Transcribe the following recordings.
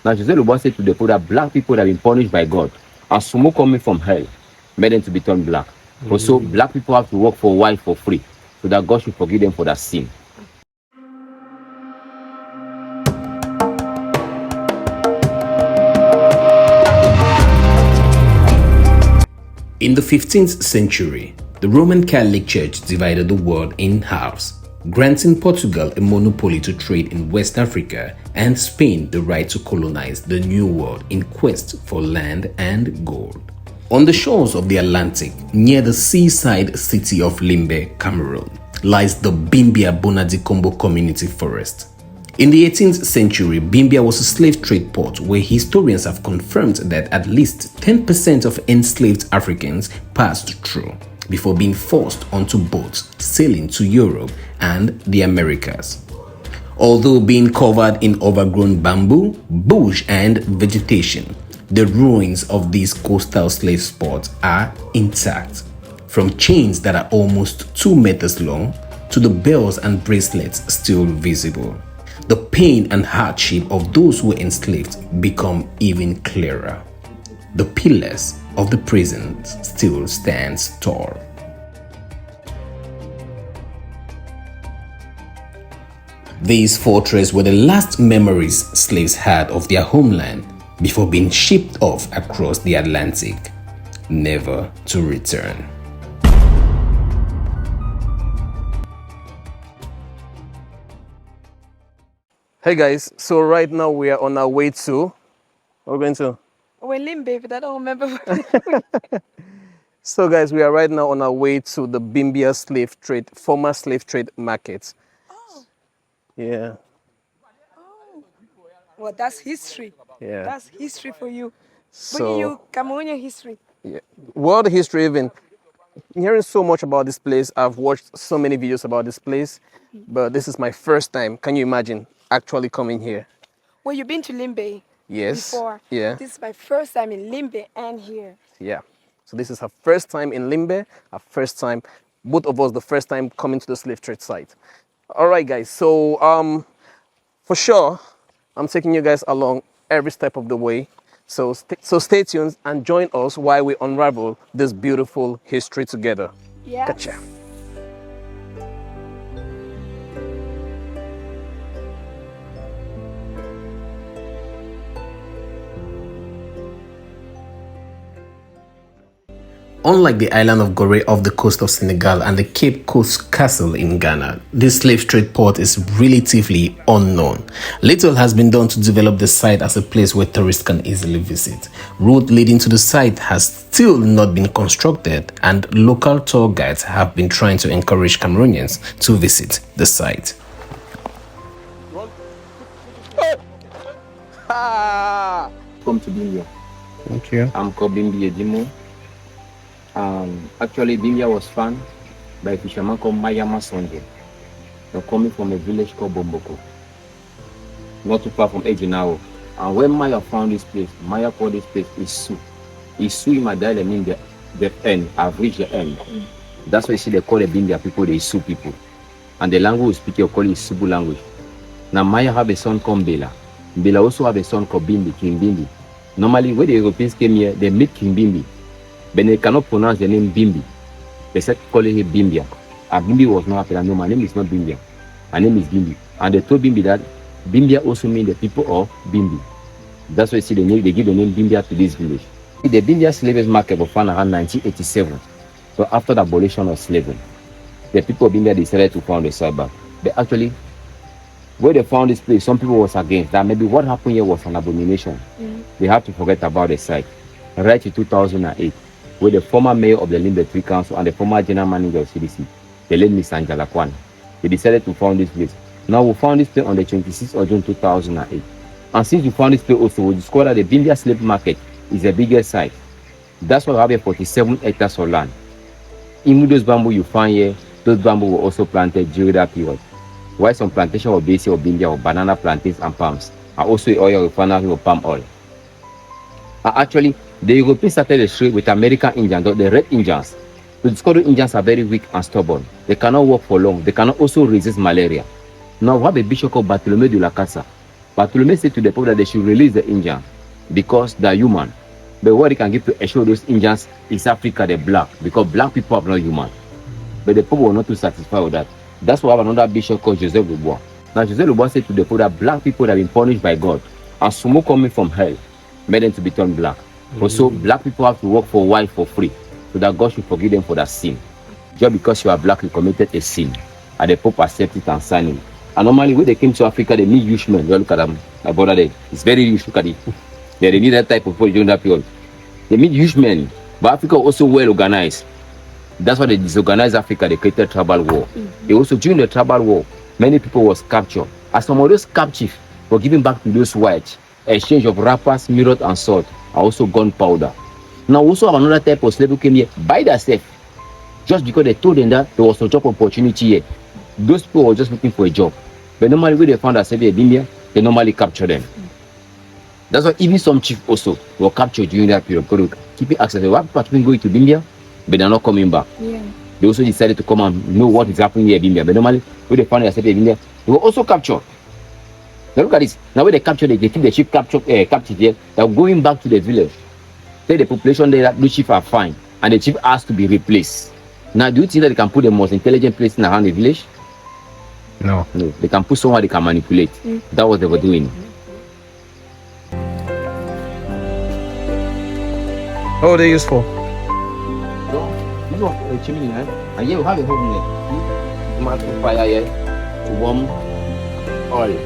Now Jose Luba said to the people that black people have been punished by God, and smoke coming from hell made them to be turned black. Also, black people have to work for a while for free, so that God should forgive them for that sin. In the 15th century, the Roman Catholic Church divided the world in halves, granting Portugal a monopoly to trade in West Africa and Spain the right to colonize the New World in quest for land and gold. On the shores of the Atlantic, near the seaside city of Limbe, Cameroon, lies the Bimbia Bonadikombo Community Forest. In the 18th century, Bimbia was a slave trade port where historians have confirmed that at least 10% of enslaved Africans passed through before being forced onto boats sailing to Europe and the Americas. Although being covered in overgrown bamboo, bush and vegetation, the ruins of these coastal slave spots are intact, from chains that are almost 2 meters long to the bells and bracelets still visible. The pain and hardship of those who were enslaved become even clearer. The pillars of the prison still stands tall. These fortresses were the last memories slaves had of their homeland before being shipped off across the Atlantic, never to return. Hey guys, so right now we are on our way to, we're going to? We're Limbe, but I don't remember. So guys, we are right now on our way to the Bimbia former slave trade market. Oh. Yeah. Oh. Well, that's history. Yeah. That's history for you. So, you Cameroonian history. yeah. World history even. Hearing so much about this place, I've watched so many videos about this place, but this is my first time, can you imagine, actually coming here? Well, you've been to Limbe before. Yeah. This is my first time in Limbe and here. Yeah. So this is her first time in Limbe, her first time, both of us the first time coming to the slave trade site. All right, guys. So for sure, I'm taking you guys along every step of the way. So stay tuned and join us while we unravel this beautiful history together. Yeah. Gotcha. Unlike the island of Gorée off the coast of Senegal and the Cape Coast Castle in Ghana, this slave trade port is relatively unknown. Little has been done to develop the site as a place where tourists can easily visit. Road leading to the site has still not been constructed, and local tour guides have been trying to encourage Cameroonians to visit the site. Come to Bimbia. Thank you. I'm called Bimbia Dimo. Actually, Bimbia was found by a fisherman called Mayama Sonde. They're coming from a village called Bomboko, not too far from Ejinao. And when Maya found this place, Maya called this place Isu. Isu in my dialect means the end. I've reached the end. That's why you see they call the Bimbia people the Isu people. And the language we speak, you call it Isubu language. Now Maya have a son called Bela. Bela also have a son called Bimbi, King Bimbi. Normally, when the Europeans came here, they meet King Bimbi. But they cannot pronounce the name Bimbi. They said calling him Bimbia. And Bimbi was not happy. No, my name is not Bimbia. My name is Bimbi. And they told Bimbi that Bimbia also means the people of Bimbi. That's why you see the name, they give the name Bimbia to this village. The Bimbia slaves market was found around 1987. So after the abolition of slavery, the people of Bimbia decided to found a site back. But actually, where they found this place, some people was against that. Maybe what happened here was an abomination. They have to forget about the site. Right in 2008. Where the former mayor of the Limbe Tree Council and the former general manager of CDC, the late Miss Angela Kwan, they decided to found this place. Now we found this place on the 26th of June 2008. And since we found this place also, we discovered that the Bimbia slave market is the biggest site. That's why we have 47 hectares of land. Even those bamboo you find here, those bamboo were also planted during that period. While some plantation were based of Bimbia or banana plantains and palms, and also oil refinery of palm oil. And actually, the Europeans started the trade with American Indians, the red Indians. The discovered Indians are very weak and stubborn. They cannot work for long. They cannot also resist malaria. Now we have a bishop called Bartolomé de la Casa. Bartholomew said to the people that they should release the Indians because they're human. But what they can give to assure those Indians is Africa, the black, because black people are not human. But the people were not too satisfied with that. That's why I have another bishop called Joseph Lubois. Now, Joseph Lubois said to the people that black people have been punished by God, and smoke coming from hell made them to become black. Also, black people have to work for a while for free, so that God should forgive them for that sin. Just because you are black, you committed a sin, and the Pope accepted it and signed it. And normally, when they came to Africa, they meet huge men. Look at them, my brother there. It's very huge. Look at it. They need that type of people during that period. They meet huge men, but Africa also well organized. That's why they disorganized Africa. They created tribal war. They also, during the tribal war, many people was captured. As some of those captives were given back to those whites, exchange of wrappers, mirrors, and salt, and also gunpowder. Now, also have another type of slave who came here by themselves, just because they told them that there was a job opportunity here. Those people were just looking for a job. But normally, when they found themselves in Bimbia, they normally capture them. That's why even some chiefs also were captured during that period. Because keeping access. Why people going to Bimbia, but they're not coming back. Yeah. They also decided to come and know what is happening here in Bimbia. But normally, when they found themselves in Bimbia, they were also captured. Now look at this. Now when they capture, they keep the sheep captured here. They're going back to the village. Say the population there, that those sheep are fine, and the chief has to be replaced. Now, do you think that they can put the most intelligent person around the village? No. No. They can put someone they can manipulate. That's what they were doing. What were they used for? So, this was a chimney, and here we have a hole here. You must put fire here to warm oil.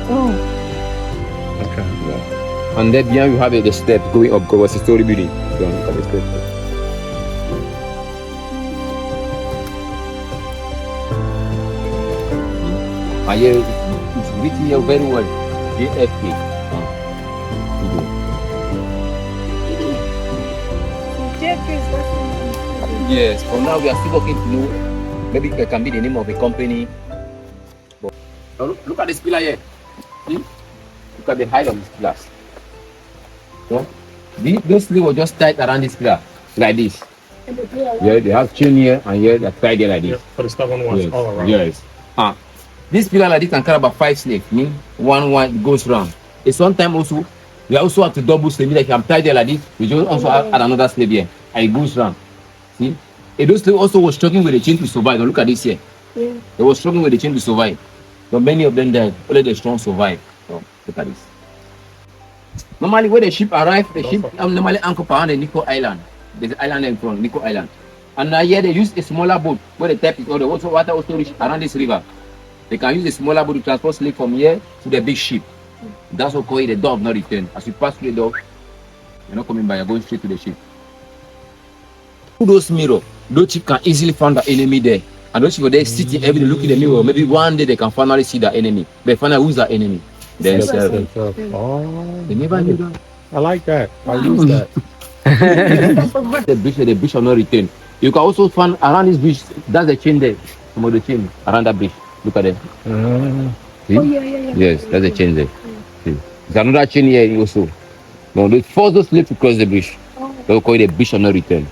Oh. Okay. Yeah. And then behind you have the step going up because it's a story building. Go on, look at the step. And here it's written here very well. JFK. Yes, for now we are still working to know. Maybe it can be the name of a company. But look at this pillar here. See? Look at the height of this pillars. So, those three were just tied around this pillar, like this. Yeah, they have chain here and here, they're tied here like this. For the stubborn ones Yes. all around. Yes. This pillar like this can carry about 5 slaves. Mean one goes round. It's one time also, we also have to double slave. Like I'm tied there like this, we just also add another slave here. And it goes round. See? And those slaves also were struggling with the chain to survive. Now look at this here. Yeah. They were struggling with the chain to survive. But many of them died. Only the strong survived. So look at this. Normally when the ship arrive, the ship normally anchor around the Nico Island. There's an island in front, Nico Island. And now here they use a smaller boat where the tap is or the water also reach around this river. They can use a smaller boat to transport slave from here to the big ship. That's what we call it the door of no return. As you pass through the door, you're not coming by, you're going straight to the ship. Through those mirrors, those chiefs can easily find the enemy there. And those people there sitting every day looking at the mirror. Maybe one day they can finally see the enemy. But finally, who's the enemy? Themselves. Oh, They never knew that. I like that. I use that. The bridge of no return. You can also find around this bridge, that's the chain there. Some of the chain around that bridge. Look at them. See? Oh, yeah. Yes, that's the chain there. See? There's another chain here also. No, they force those slaves to cross the bridge. They'll call it a bridge of no return.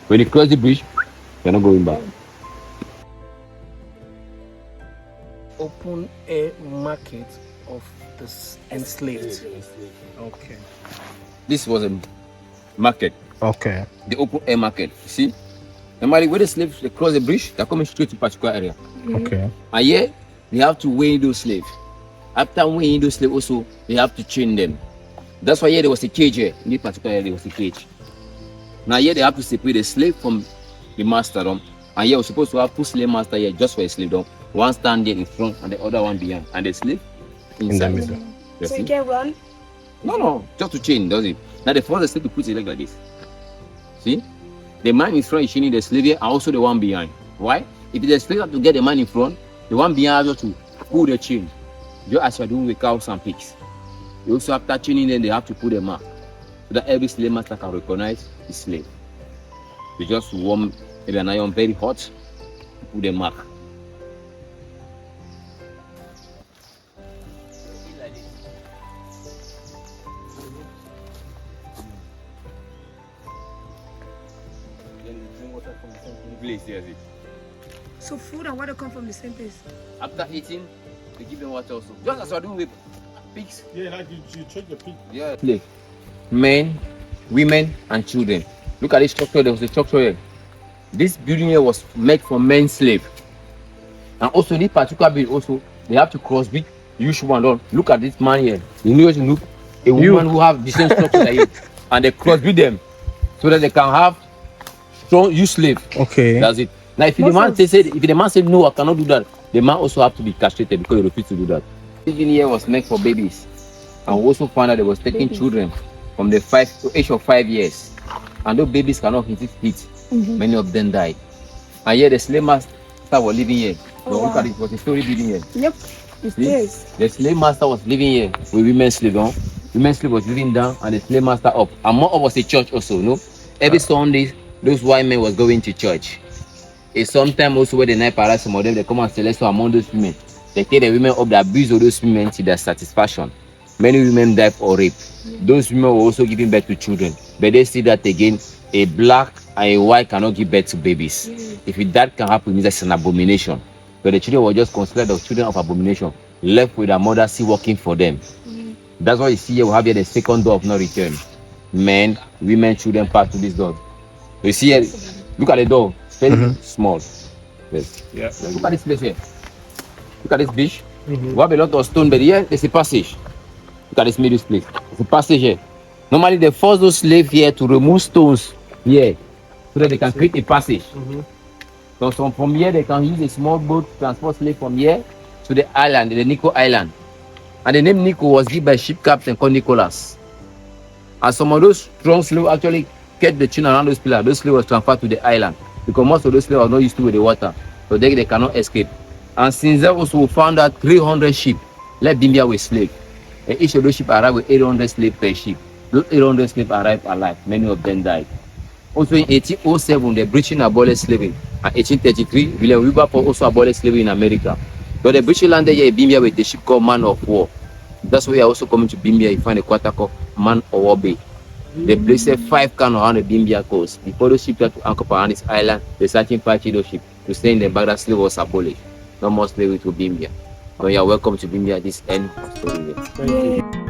When you cross the bridge, you're not going back. Open air market of the enslaved. Okay. This was a market, Okay. the open air market. You see? Normally, when the slaves they cross the bridge, they're coming straight to a particular area. Okay. And here, they have to weigh those slaves. After weighing those slaves, also, they have to chain them. That's why here there was a cage here. In this particular area, there was a cage. Now here they have to separate the slave from the master. And here we're supposed to have 2 slave master here just for a slave. One stand there in front and the other one behind. And the slave inside. In the middle. You So see? you can run? No, just to chain, does it? Now they force the slave to put his leg like this. See? The man in front is chaining the slave here and also the one behind. Why? If the slave have to get the man in front, the one behind has to pull the chain. Just as you're doing with cows and pigs. You also after chaining them, they have to put the mark. So that every slave master can recognize the slave. You just warm maybe an iron very hot, put the mark. Then you drink water from the place, yes. So food and water come from the same place. After eating, they give them water also. Just as we're doing with pigs. Yeah, like you check the pig. Yeah. Men, women, and children. Look at this structure. There was a structure here. This building here was made for men slave. And also in this particular building also, they have to crossbreed huge one. Look at this man here. You know, look, a woman who have the same structure like you, and they crossbreed them so that they can have strong youth slave. Okay. That's it. Now if the man said if the man said no, I cannot do that, the man also have to be castrated because he refused to do that. This building here was made for babies. And we also found out they was taking children from the age of 5 years. And those babies cannot hit it. Many of them died. And here the slave master was living here. Look at it, it was a story building here. Yep, it is. The slave master was living here with women slave. Women slave was living down and the slave master up. And more of was a church also, no? Every Sunday, those white men was going to church. It's sometimes also where the night paradise, some of them they come and select among those women. They take the women up, the abuse of those women to their satisfaction. Many women died for rape. Those women were also giving birth to children. But they see that again, a black and a white cannot give birth to babies. If that can happen, it's an abomination. But the children were just considered the children of abomination, left with their mother still working for them. That's why you see here we have here the second door of no return. Men, women, children pass to this door. You see here, look at the door, very small. Yes. Yeah. Look at this place here. Look at this beach. We have a lot of stone, but here there's a passage. Look at this middle place. There's a passage here. Normally they force those slaves here to remove stones here so that they can create a passage. So from here they can use a small boat to transport slaves from here to the island, the Nico Island. And the name Nico was given by ship captain called Nicholas. And some of those strong slaves actually kept the chain around those pillars. Those slaves were transferred to the island because most of those slaves are not used to with the water, so they cannot escape. And since that also we found out 300 ships left Bimbia with slaves. And each of those ships arrived with 800 slaves per ship. Those 800 slaves arrived alive. Many of them died. Also in 1807, the British abolished slavery. And 1833, William Wilberforce also abolished slavery in America. But the British landed here in Bimbia with a ship called Man of War. That's why you are also coming to Bimbia. You find a quarter called Man of War Bay. They placed 5 canoes around the Bimbia coast. Before those ships got to anchor around this island, they searching for those ships to say in the back that slavery was abolished. No more slavery to Bimbia. So you are welcome to Bimbia. This end of story. Thank you.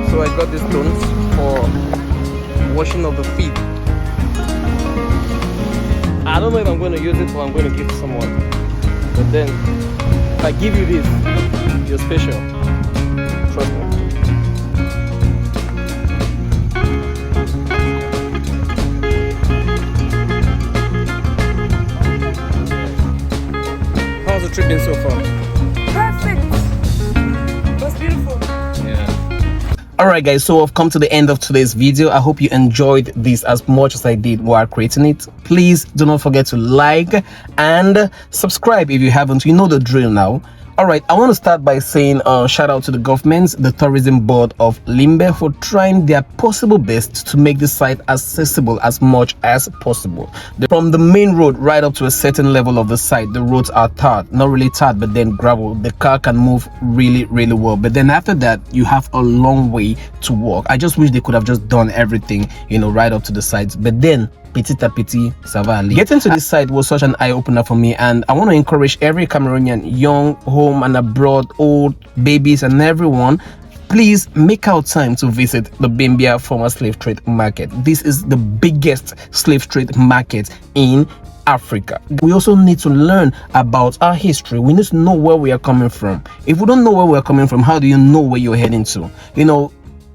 So I got these stones for washing of the feet. I don't know if I'm going to use it or I'm going to give to someone. But then, if I give you this, you're special. Trust me. How's the trip been so far? Perfect. It was beautiful. Alright guys, so I've come to the end of today's video. I hope you enjoyed this as much as I did while creating it. Please do not forget to like and subscribe if you haven't. You know the drill now. Alright, I want to start by saying shout out to the government, the tourism board of Limbe, for trying their possible best to make the site accessible as much as possible. From the main road right up to a certain level of the site, the roads are tarred, not really tarred but then gravel. The car can move really well, but then after that you have a long way to walk. I just wish they could have just done everything, you know, right up to the sides, but then petit à petit, ça va aller. Getting to this site was such an eye-opener for me, and I want to encourage every Cameroonian, young, home and abroad, old, babies and everyone, please make out time to visit the Bimbia former slave trade market. This is the biggest slave trade market in Africa. We also need to learn about our history. We need to know where we are coming from. If we don't know where we are coming from, how do you know where you're heading to? You know,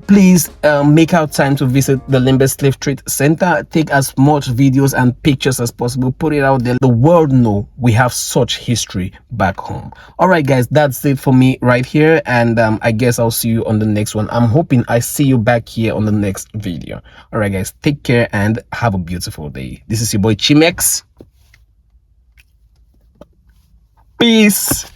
Please make out time to visit the Limbe Slave Trade Center. Take as much videos and pictures as possible. Put it out there. The world know we have such history back home. All right, guys, that's it for me right here. And I guess I'll see you on the next one. I'm hoping I see you back here on the next video. All right, guys, take care and have a beautiful day. This is your boy Chimex. Peace.